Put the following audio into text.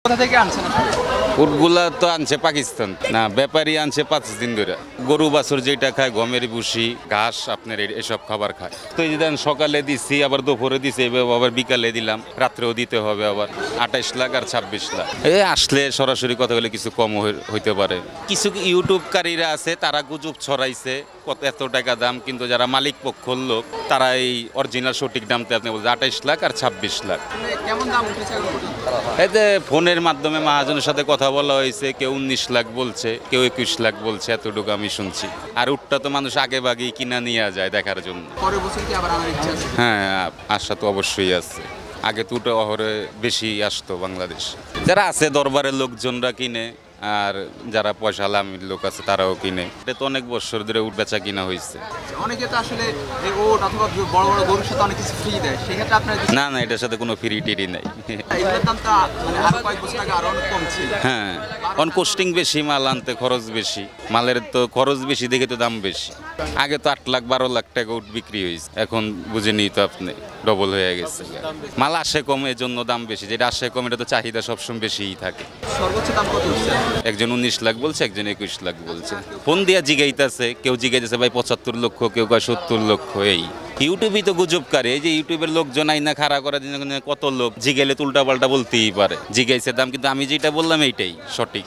কোথা থেকে আনছেন আসলে? উটগুলা তো আনছে পাকিস্তান, না ব্যাপারী আনছে 5 দিন ধরে। গরু বাছুর যেটা খায় গমের ভুসি ঘাস আপনার এসব খাবার খায়। তো এই যে সকালে দিচ্ছি, আবার দুপুরে দিচ্ছি, আবার বিকালে দিলাম, রাত্রেও দিতে হবে আবার। 28 লাখ আর 26 লাখ। আসলে সরাসরি কথা বলে কিছু কম হইতে পারে। কিছু ইউটিউবকারীরা আছে তারা গুজব ছড়াইছে এত টাকা দাম, কিন্তু যারা মালিক পক্ষর লোক তারা এই অরিজিনাল সঠিক দামতে আপনি বলছেন 28 লাখ আর 26 লাখ। কেমন দাম উঠেছে এখন পর্যন্ত? এতে ফোনের মাধ্যমে মহাজনের সাথে কথা বলা হয়েছে, কেউ 19 লাখ বলছে, কেউ 21 লাখ বলছে, এতটুকু আমি শুনছি। আর উটটা তো মানুষ আগে ভাগেই কিনা নিয়ে যায় দেখার জন্য। পরের বছর কি আবার আনার ইচ্ছা আছে? হ্যাঁ, আশা তো অবশ্যই আছে। আগে তো উটে অহরে বেশি আসতো বাংলাদেশ। যারা আছে দরবারের লোকজনরা কিনে, আর যারা পয়সা লামির লোক আছে তারাও কিনে। এটা তো অনেক বছর ধরে উট বেচা কিনা হয়েছে। অনেকে তো আসলে এই ওট অথবা বড় বড় গরুর সাথে অনেক কিছু ফ্রি দেয়, সেক্ষেত্রে আপনার না না, এটার সাথে কোনো ফ্রি টিরি নাই। এগুলোর দামটা মানে আরো কয়েক বছর আগে আরো অনেক কম ছিল। হ্যাঁ, অন কস্টিং বেশি, মাল আনতে খরচ বেশি, মালের তো খরচ বেশি দেখে তো দাম বেশি। আগে তো 8 লাখ 12 লাখ টাকা উট বিক্রি হয়েছে, এখন বুঝেনি তো আপনি ডবল হয়ে গেছে। মাল আসে কম, এর জন্য দাম বেশি। যেটা আসে কম এটা তো চাহিদা সবসময় বেশিই থাকে। সর্বোচ্চ দাম কত হচ্ছে? একজন 19 লাখ বলছে, একজন 21 লাখ বলছে। ফোন দিয়া জিগাইতেছে, কেউ জিগাইতেছে ভাই 75 লক্ষ, কেউ কয় 70 লক্ষ। এই ইউটিউবই তো গুজবকারী। এই যে ইউটিউবের লোকজন আইনা খাড়া করার জন্য কত লোক জিগাইলে তো উল্টা পাল্টা বলতেই পারে। জিগাইছে দাম, কিন্তু আমি যেটা বললাম এইটাই সঠিক।